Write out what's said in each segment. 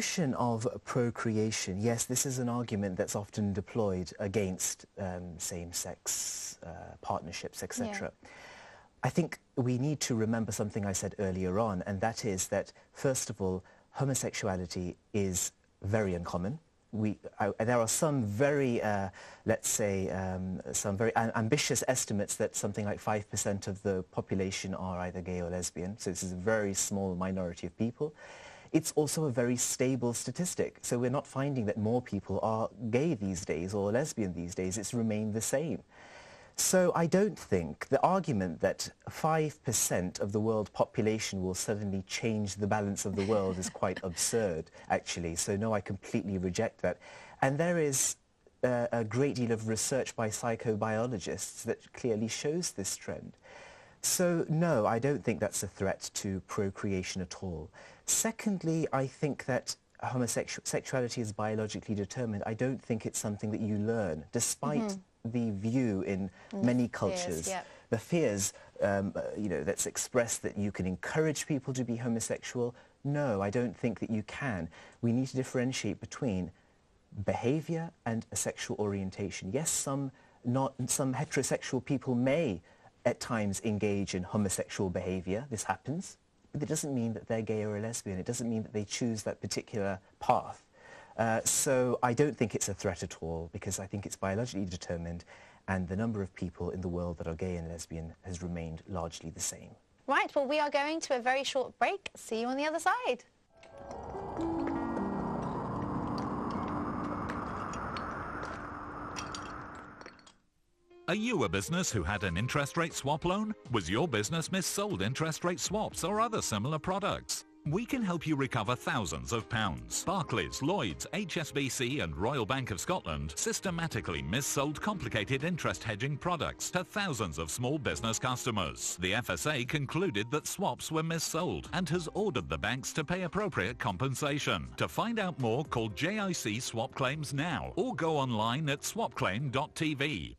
Notion of procreation, yes, this is an argument that's often deployed against same-sex partnerships, etc. Yeah. I think we need to remember something I said earlier on, and that is that, first of all, homosexuality is very uncommon. There are some very, let's say, some very ambitious estimates that something like 5% of the population are either gay or lesbian, so this is a very small minority of people. It's also a very stable statistic, so we're not finding that more people are gay these days or lesbian these days. It's remained the same. So I don't think the argument that 5% of the world population will suddenly change the balance of the world is quite absurd, actually. So no, I completely reject that. And there is a great deal of research by psychobiologists that clearly shows this trend. So no, I don't think that's a threat to procreation at all. Secondly, I think that homosexuality is biologically determined. I don't think it's something that you learn, despite the view in many cultures. Fears, the fears, you know, that's expressed that you can encourage people to be homosexual. No, I don't think that you can. We need to differentiate between behavior and a sexual orientation. Yes, some heterosexual people may at times engage in homosexual behavior. This happens. But it doesn't mean that they're gay or a lesbian. It doesn't mean that they choose that particular path. So I don't think it's a threat at all, because I think it's biologically determined, and the number of people in the world that are gay and lesbian has remained largely the same. Right, well, we are going to a very short break. See you on the other side. Are you a business who had an interest rate swap loan? Was your business missold interest rate swaps or other similar products? We can help you recover thousands of pounds. Barclays, Lloyds, HSBC and Royal Bank of Scotland systematically missold complicated interest hedging products to thousands of small business customers. The FSA concluded that swaps were missold and has ordered the banks to pay appropriate compensation. To find out more, call JIC Swap Claims now or go online at swapclaim.tv.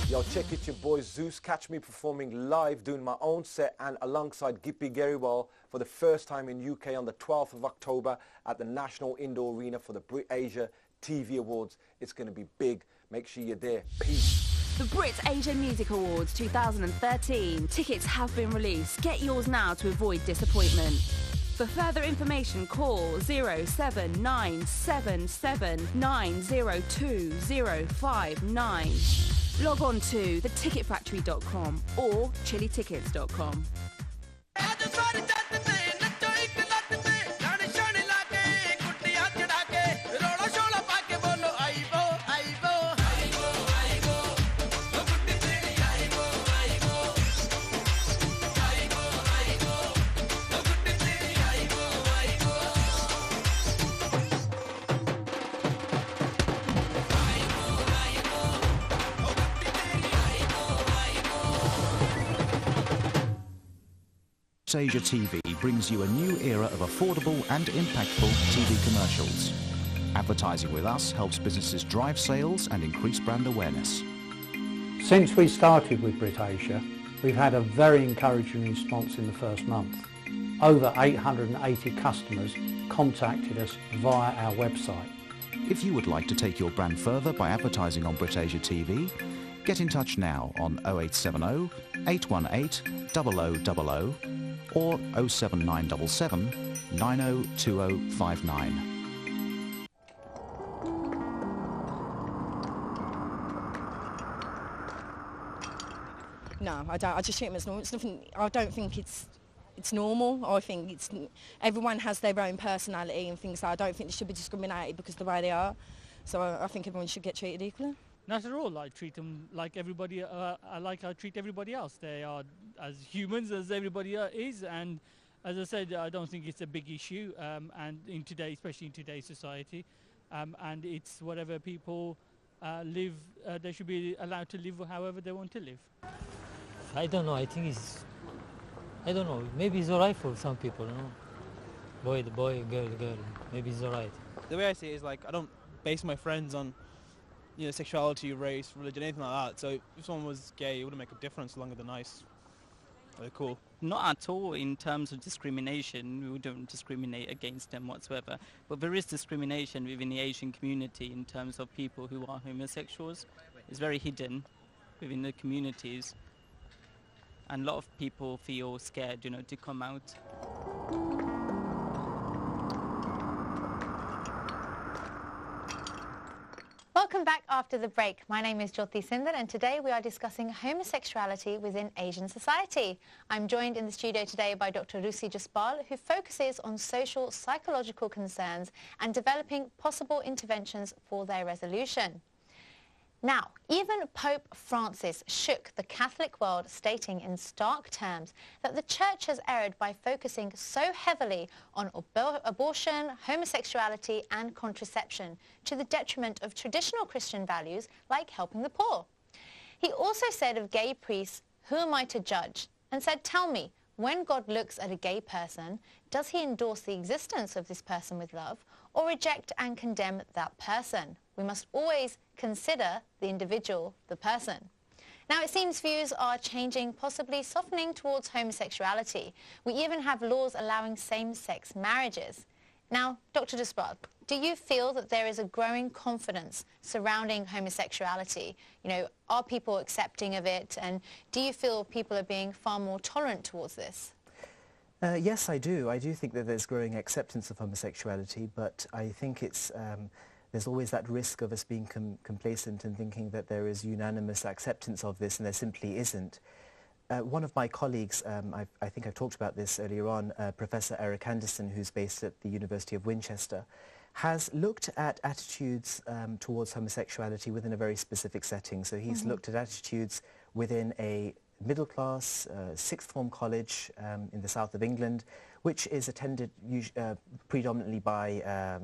Yo, check it, your boy Zeus. Catch me performing live, doing my own set and alongside Gippy Garywell for the first time in UK on the 12th of October at the National Indoor Arena for the Brit Asia TV Awards. It's going to be big. Make sure you're there. Peace. The Brit Asia Music Awards 2013. Tickets have been released. Get yours now to avoid disappointment. For further information, call 07977902059. Log on to theticketfactory.com or chilitickets.com. Asia TV brings you a new era of affordable and impactful TV commercials. Advertising with us helps businesses drive sales and increase brand awareness. Since we started with Brit Asia, we've had a very encouraging response in the first month. Over 880 customers contacted us via our website. If you would like to take your brand further by advertising on Brit Asia TV, get in touch now on 0870 818 0000 or 07977 902059. No, I don't. I just think it's normal. It's nothing. I don't think it's normal. I think everyone has their own personality and things. So I don't think they should be discriminated because of the way they are. So I think everyone should get treated equally. Not at all. I treat them like everybody. I treat everybody else. They are as humans as everybody is, and as I said, I don't think it's a big issue. And especially in today's society, and it's whatever people live. They should be allowed to live however they want to live. I don't know. I think I don't know. Maybe it's alright for some people. boy, the boy, girl, the girl. Maybe it's alright. The way I see it is like I don't base my friends on, you know, sexuality, race, religion, anything like that. So if someone was gay, it wouldn't make a difference as long as they're nice. They're cool. Not at all in terms of discrimination. We don't discriminate against them whatsoever. But there is discrimination within the Asian community in terms of people who are homosexuals. It's very hidden within the communities. And a lot of people feel scared, you know, to come out. Welcome back after the break. My name is Joyti and today we are discussing homosexuality within Asian society. I'm joined in the studio today by Dr. Russi Jaspal, who focuses on social psychological concerns and developing possible interventions for their resolution. Now, even Pope Francis shook the Catholic world, stating in stark terms that the Church has erred by focusing so heavily on abortion, homosexuality and contraception to the detriment of traditional Christian values like helping the poor. He also said of gay priests, "Who am I to judge?" and said, "Tell me, when God looks at a gay person, does he endorse the existence of this person with love or reject and condemn that person? We must always consider the individual, the person." Now, it seems views are changing, possibly softening towards homosexuality. We even have laws allowing same-sex marriages. Now, Dr. Jaspal, do you feel that there is a growing confidence surrounding homosexuality? You know, are people accepting of it? And do you feel people are being far more tolerant towards this? Yes, I do. I do think that there's growing acceptance of homosexuality, but I think it's there's always that risk of us being complacent and thinking that there is unanimous acceptance of this, and there simply isn't. One of my colleagues, I think I've talked about this earlier on, Professor Eric Anderson, who's based at the University of Winchester, has looked at attitudes towards homosexuality within a very specific setting. So he's looked at attitudes within a middle-class sixth form college in the south of England, which is attended predominantly by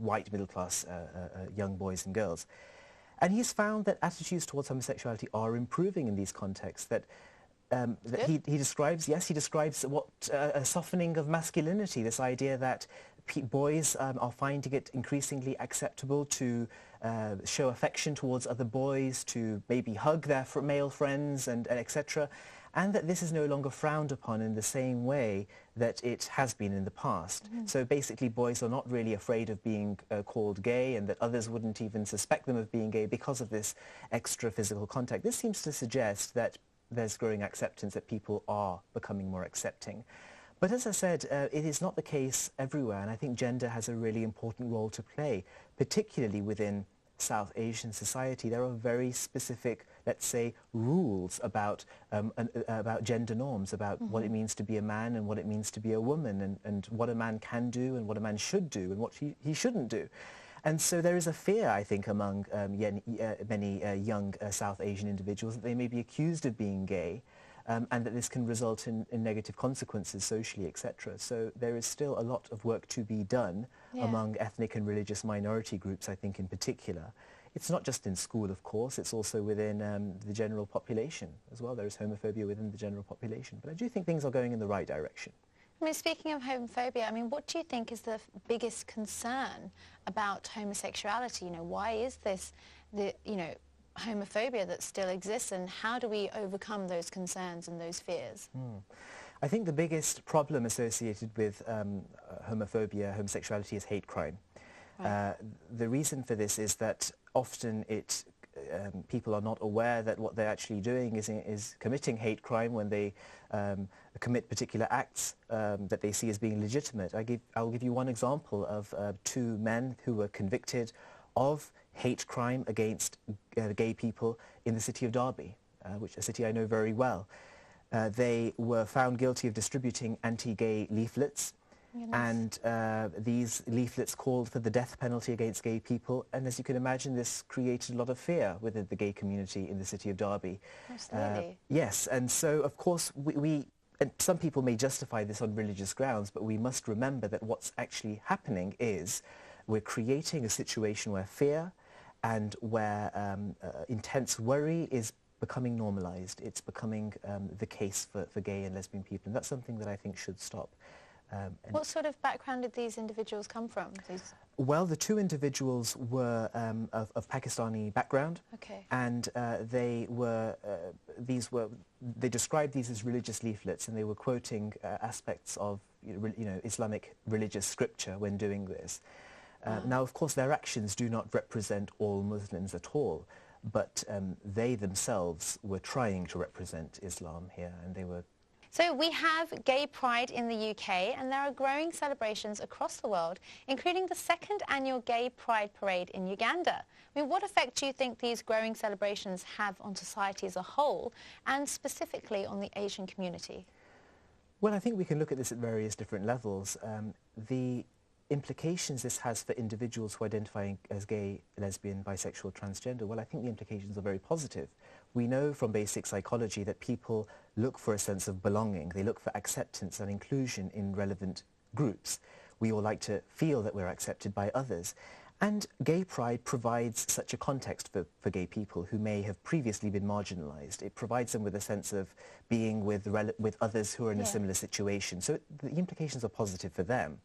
white middle-class young boys and girls. And he's found that attitudes towards homosexuality are improving in these contexts, that he describes what a softening of masculinity, this idea that boys are finding it increasingly acceptable to show affection towards other boys, to maybe hug their male friends and etc., and that this is no longer frowned upon in the same way that it has been in the past. So basically boys are not really afraid of being called gay, and that others wouldn't even suspect them of being gay because of this extra physical contact. This seems to suggest that there's growing acceptance, that people are becoming more accepting. But as I said, it is not the case everywhere, and I think gender has a really important role to play, particularly within South Asian society. There are very specific, let's say, rules about gender norms, about what it means to be a man and what it means to be a woman, and what a man can do and what a man should do and what he shouldn't do. And so there is a fear, I think, among many young South Asian individuals that they may be accused of being gay, and that this can result in negative consequences socially, etc. So there is still a lot of work to be done among ethnic and religious minority groups, I think, in particular. It's not just in school, of course, it's also within the general population as well. There is homophobia within the general population. But I do think things are going in the right direction. I mean, speaking of homophobia, I mean, what do you think is the biggest concern about homosexuality? You know, why is this homophobia that still exists, and how do we overcome those concerns and those fears? I think the biggest problem associated with homophobia, homosexuality, is hate crime. Right. The reason for this is that often people are not aware that what they're actually doing is committing hate crime when they commit particular acts that they see as being legitimate. I'll give you one example of two men who were convicted of hate crime against gay people in the city of Derby, which is a city I know very well. They were found guilty of distributing anti-gay leaflets, and these leaflets called for the death penalty against gay people, and as you can imagine, this created a lot of fear within the gay community in the city of Derby. Absolutely. Yes, and so of course and some people may justify this on religious grounds, but we must remember that what's actually happening is we're creating a situation where fear and where intense worry is becoming normalized. It's becoming the case for gay and lesbian people, and that's something that I think should stop. What sort of background did these individuals come from? Well, the two individuals were of Pakistani background, okay. And they described these as religious leaflets, and they were quoting aspects of Islamic religious scripture when doing this. Now, of course, their actions do not represent all Muslims at all, but they themselves were trying to represent Islam here, and they were. So we have Gay Pride in the UK, and there are growing celebrations across the world, including the second annual Gay Pride Parade in Uganda. I mean, what effect do you think these growing celebrations have on society as a whole, and specifically on the Asian community? Well, I think we can look at this at various different levels. The implications this has for individuals who identify as gay, lesbian, bisexual, transgender, well, I think the implications are very positive. We know from basic psychology that people look for a sense of belonging. They look for acceptance and inclusion in relevant groups. We all like to feel that we're accepted by others. And Gay Pride provides such a context for gay people who may have previously been marginalised. It provides them with a sense of being with others who are in a similar situation. So the implications are positive for them.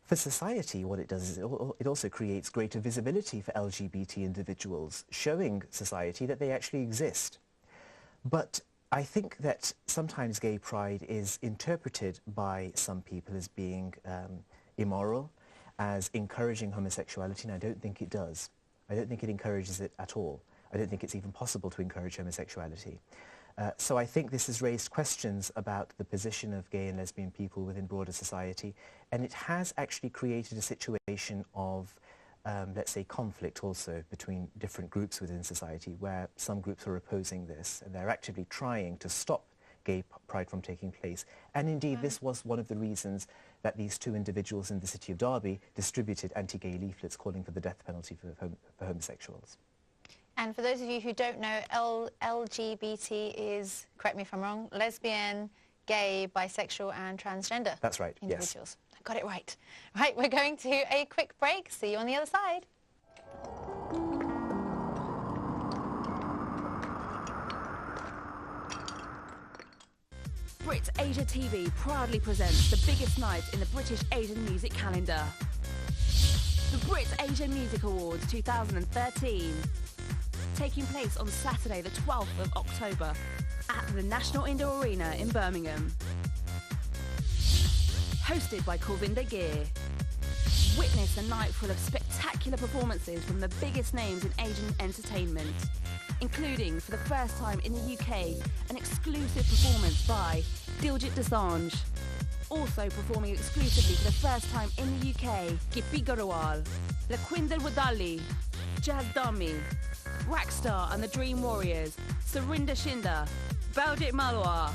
For society, what it does is it also creates greater visibility for LGBT individuals, showing society that they actually exist. But I think that sometimes gay pride is interpreted by some people as being immoral, as encouraging homosexuality, and I don't think it does. I don't think it encourages it at all. I don't think it's even possible to encourage homosexuality. So I think this has raised questions about the position of gay and lesbian people within broader society, and it has actually created a situation of, let's say, conflict also between different groups within society, where some groups are opposing this, and they're actively trying to stop gay pride from taking place. And indeed, this was one of the reasons that these two individuals in the city of Derby distributed anti-gay leaflets calling for the death penalty for homosexuals. And for those of you who don't know, LGBT is, correct me if I'm wrong, lesbian, gay, bisexual and transgender. That's right, individuals. yes. I got it right. Right, we're going to a quick break. See you on the other side. Brit Asia TV proudly presents the biggest night in the British Asian music calendar. The Brit Asia Music Awards 2013. Taking place on Saturday the 12th of October at the National Indoor Arena in Birmingham. Hosted by Kulvinder Gear. Witness a night full of spectacular performances from the biggest names in Asian entertainment, including, for the first time in the UK, an exclusive performance by Diljit Dosanjh. Also performing exclusively for the first time in the UK, Gippy Garewal, Lakwinder Wadali, Jazz Dummy, Rackstar and the Dream Warriors, Surinder Shinder, Baudit Malwa,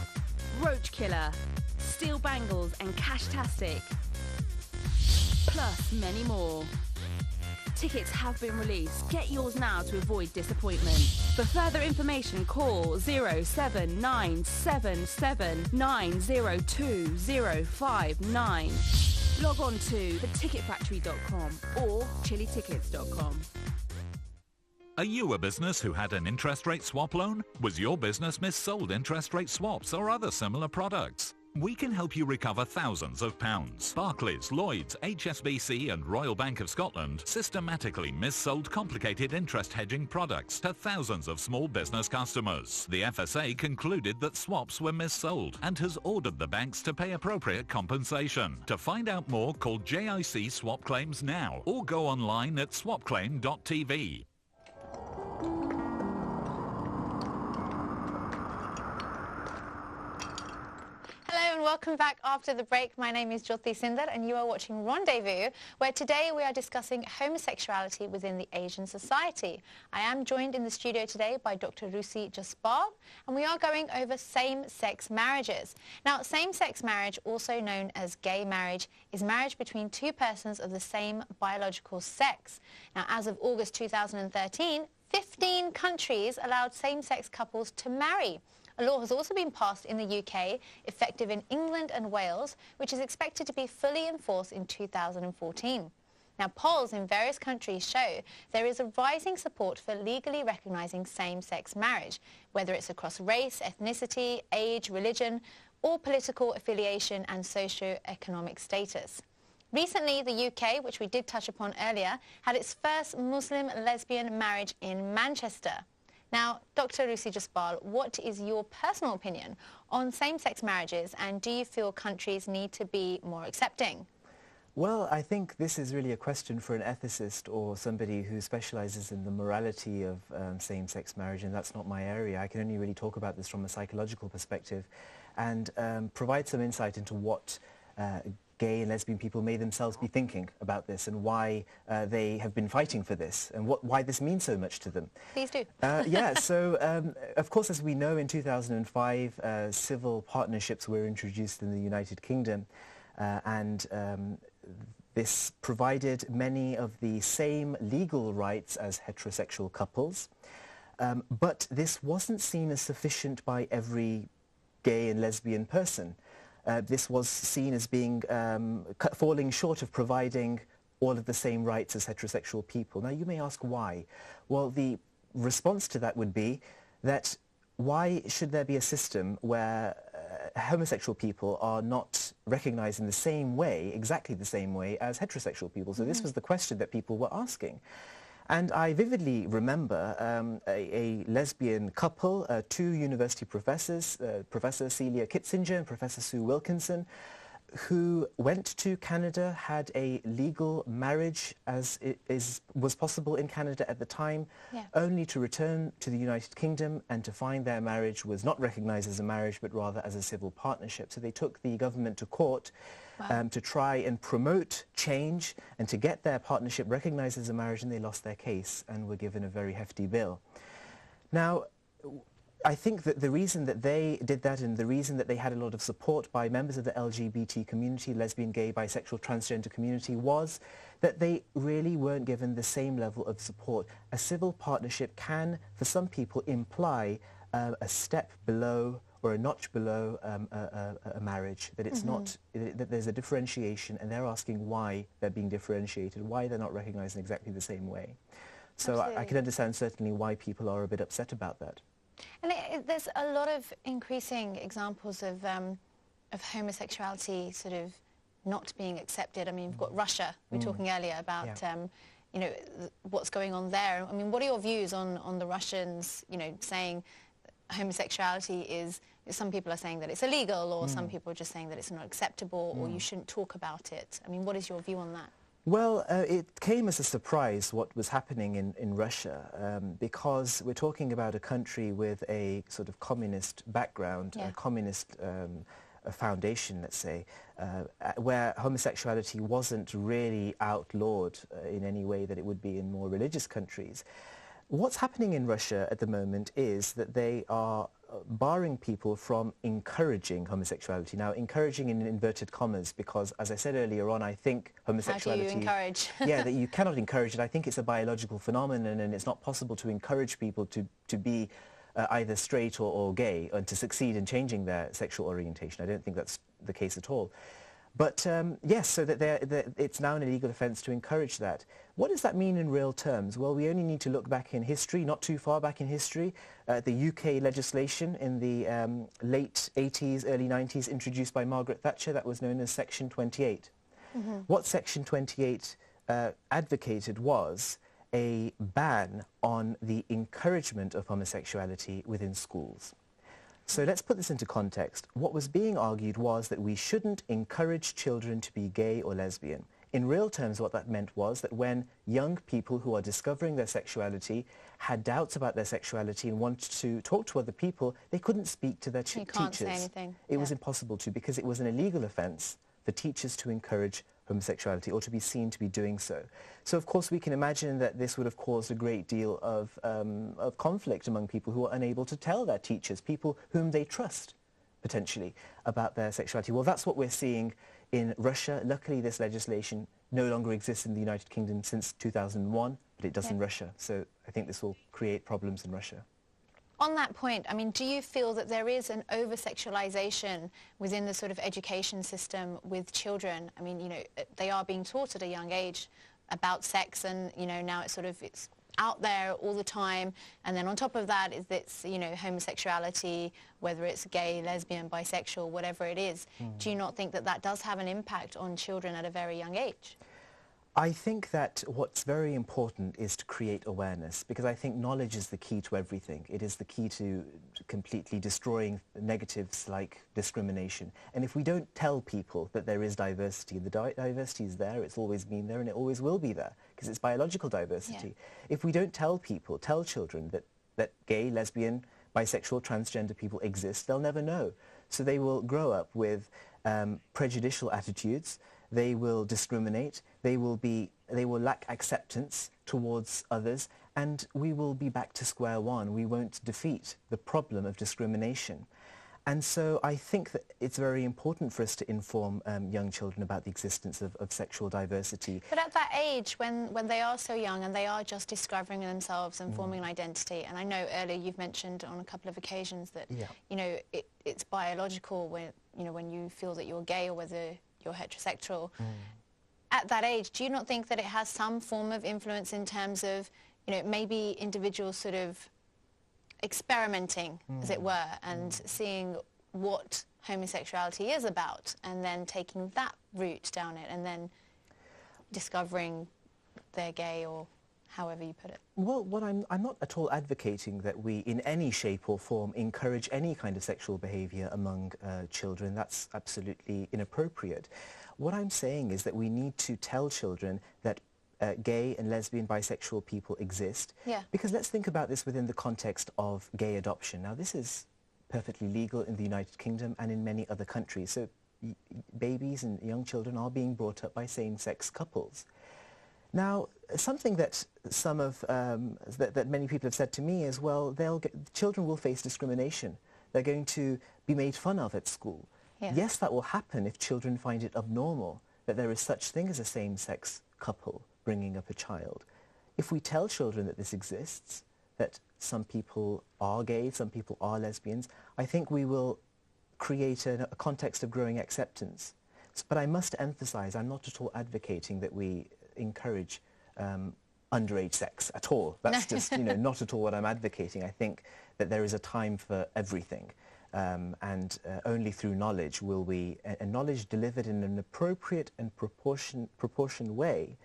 Roach Killer, Steel Bangles and Cashtastic. Plus many more. Tickets have been released. Get yours now to avoid disappointment. For further information, call 07977902059. Log on to theticketfactory.com or chilitickets.com. Are you a business who had an interest rate swap loan? Was your business missold interest rate swaps or other similar products? We can help you recover thousands of pounds. Barclays, Lloyds, HSBC and Royal Bank of Scotland systematically missold complicated interest hedging products to thousands of small business customers. The FSA concluded that swaps were missold and has ordered the banks to pay appropriate compensation. To find out more, call JIC Swap Claims now or go online at swapclaim.tv. Hello and welcome back after the break. My name is Joyti Sindar and you are watching Rendezvous, where today we are discussing homosexuality within the Asian society. I am joined in the studio today by Dr. Russi Jaspal, and we are going over same-sex marriages. Now, same-sex marriage, also known as gay marriage, is marriage between two persons of the same biological sex. Now, as of August 2013, 15 countries allowed same-sex couples to marry. A law has also been passed in the UK, effective in England and Wales, which is expected to be fully enforced in 2014. Now, polls in various countries show there is a rising support for legally recognising same-sex marriage, whether it's across race, ethnicity, age, religion. or political affiliation and socio-economic status. Recently, the UK, which we did touch upon earlier, had its first Muslim lesbian marriage in Manchester. Now, Dr. Russi Jaspal, what is your personal opinion on same-sex marriages, and do you feel countries need to be more accepting? Well, I think this is really a question for an ethicist or somebody who specializes in the morality of same-sex marriage, and that's not my area. I can only really talk about this from a psychological perspective and provide some insight into what gay and lesbian people may themselves be thinking about this and why they have been fighting for this and why this means so much to them. Please do. Yeah, so of course, as we know, in 2005, civil partnerships were introduced in the United Kingdom, and this provided many of the same legal rights as heterosexual couples, but this wasn't seen as sufficient by every gay and lesbian person. This was seen as being falling short of providing all of the same rights as heterosexual people. Now, you may ask why. Well, the response to that would be that why should there be a system where homosexual people are not recognized in the same way, exactly the same way, as heterosexual people? So this was the question that people were asking. And I vividly remember a lesbian couple, two university professors, Professor Celia Kitzinger and Professor Sue Wilkinson, who went to Canada, had a legal marriage as was possible in Canada at the time, only to return to the United Kingdom and to find their marriage was not recognized as a marriage but rather as a civil partnership. So they took the government to court to try and promote change and to get their partnership recognized as a marriage, and they lost their case and were given a very hefty bill. Now, I think that the reason that they did that and the reason that they had a lot of support by members of the LGBT community, lesbian, gay, bisexual, transgender community, was that they really weren't given the same level of support. A civil partnership can, for some people, imply a step below or a notch below a marriage, that it's not, that there's a differentiation, and they're asking why they're being differentiated, why they're not recognized in exactly the same way. So I can understand certainly why people are a bit upset about that. And there's a lot of increasing examples of homosexuality sort of not being accepted. I mean, we've got Russia. We were talking earlier about, you know, what's going on there. I mean, what are your views on the Russians, you know, saying homosexuality is, some people are saying that it's illegal, or some people are just saying that it's not acceptable, or you shouldn't talk about it. I mean, what is your view on that? Well, it came as a surprise what was happening in Russia, because we're talking about a country with a sort of communist background, a communist foundation, let's say, where homosexuality wasn't really outlawed in any way that it would be in more religious countries. What's happening in Russia at the moment is that they are barring people from encouraging homosexuality. Now, encouraging in inverted commas, because, as I said earlier on, I think homosexuality... How do you encourage? Yeah, that you cannot encourage it. I think it's a biological phenomenon, and it's not possible to encourage people to be either straight or gay, and to succeed in changing their sexual orientation. I don't think that's the case at all. But yes, so that it's now an illegal offence to encourage that. What does that mean in real terms? Well, we only need to look back in history, not too far back in history. The UK legislation in the late 80s, early 90s, introduced by Margaret Thatcher, that was known as Section 28. What Section 28 advocated was a ban on the encouragement of homosexuality within schools. So let's put this into context. What was being argued was that we shouldn't encourage children to be gay or lesbian. In real terms, what that meant was that when young people who are discovering their sexuality had doubts about their sexuality and wanted to talk to other people, they couldn't speak to their teachers. You can't say anything. It was impossible to, because it was an illegal offence for teachers to encourage homosexuality or to be seen to be doing so. So, of course, we can imagine that this would have caused a great deal of conflict among people who are unable to tell their teachers, people whom they trust, potentially, about their sexuality. Well, that's what we're seeing in Russia. Luckily, this legislation no longer exists in the United Kingdom since 2001, but it does in Russia. So I think this will create problems in Russia. On that point, I mean, do you feel that there is an over-sexualization within the sort of education system with children? I mean, you know, they are being taught at a young age about sex, and, you know, now it's out there all the time, and then on top of that is this, you know, homosexuality, whether it's gay, lesbian, bisexual, whatever it is. Do you not think that that does have an impact on children at a very young age? I think that what's very important is to create awareness, because I think knowledge is the key to everything. It is the key to completely destroying negatives like discrimination. And if we don't tell people that there is diversity, the diversity is there, it's always been there, and it always will be there, because it's biological diversity. If we don't tell people, tell children that gay, lesbian, bisexual, transgender people exist, they'll never know. So they will grow up with prejudicial attitudes. They will discriminate, they will lack acceptance towards others, and we will be back to square one. We won't defeat the problem of discrimination. And so I think that it's very important for us to inform young children about the existence of sexual diversity. But at that age, when they are so young and they are just discovering themselves and forming an identity, and I know earlier you've mentioned on a couple of occasions that, you know, it's biological when you feel that you're gay or whether you're heterosexual. At that age, do you not think that it has some form of influence in terms of, you know, maybe individuals sort of experimenting, as it were, and seeing what homosexuality is about, and then taking that route down it, and then discovering they're gay, or however you put it? Well, I'm not at all advocating that we, in any shape or form, encourage any kind of sexual behaviour among children. That's absolutely inappropriate. What I'm saying is that we need to tell children that gay and lesbian, bisexual people exist. Because let's think about this within the context of gay adoption. Now, this is perfectly legal in the United Kingdom and in many other countries. So babies and young children are being brought up by same-sex couples. Now, something that that many people have said to me is, well, children will face discrimination. They're going to be made fun of at school. Yes, that will happen if children find it abnormal that there is such thing as a same-sex couple bringing up a child. If we tell children that this exists, that some people are gay, some people are lesbians, I think we will create a context of growing acceptance. But I must emphasize, I'm not at all advocating that we encourage underage sex at all. That's just, you know, not at all what I'm advocating. I think that there is a time for everything, and only through knowledge will we, and knowledge delivered in an appropriate and proportioned way,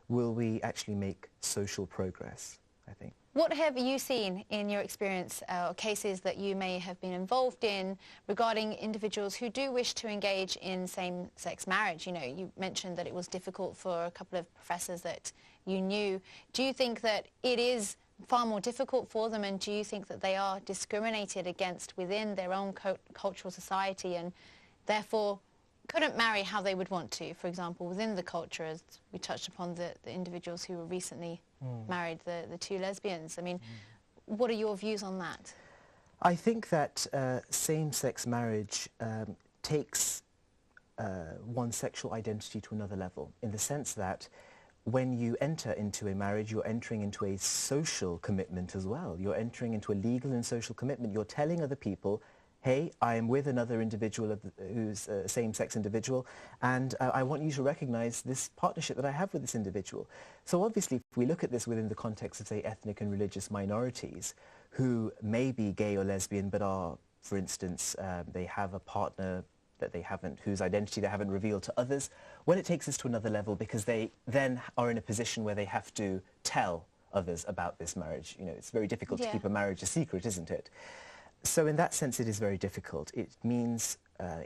will we actually make social progress, I think. What have you seen in your experience, or cases that you may have been involved in, regarding individuals who do wish to engage in same-sex marriage? You know, you mentioned that it was difficult for a couple of professors that you knew. Do you think that it is far more difficult for them, and do you think that they are discriminated against within their own cultural society, and therefore couldn't marry how they would want to, for example, within the culture, as we touched upon the individuals who were recently married, the two lesbians? I mean, what are your views on that? I think that same-sex marriage takes one's sexual identity to another level, in the sense that when you enter into a marriage, you're entering into a social commitment as well. You're entering into a legal and social commitment. You're telling other people, hey, I am with another individual who's a same-sex individual, and I want you to recognize this partnership that I have with this individual. So obviously, if we look at this within the context of, say, ethnic and religious minorities who may be gay or lesbian but are, for instance, they have a partner that they haven't, whose identity they haven't revealed to others, well, it takes us to another level, because they then are in a position where they have to tell others about this marriage. You know, it's very difficult to keep a marriage a secret, isn't it? So in that sense, it is very difficult. It means,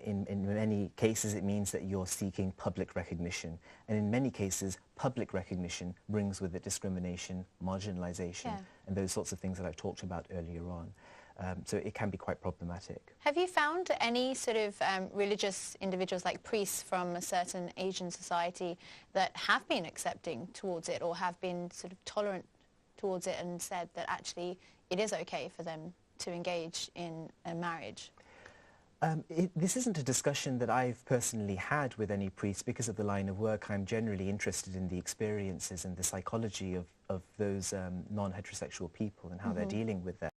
in many cases, it means that you're seeking public recognition. And in many cases, public recognition brings with it discrimination, marginalization, and those sorts of things that I talked about earlier on. So it can be quite problematic. Have you found any sort of religious individuals, like priests from a certain Asian society, that have been accepting towards it, or have been sort of tolerant towards it, and said that actually it is okay for them to engage in a marriage? This isn't a discussion that I've personally had with any priests. Because of the line of work, I'm generally interested in the experiences and the psychology of those non-heterosexual people and how they're dealing with that.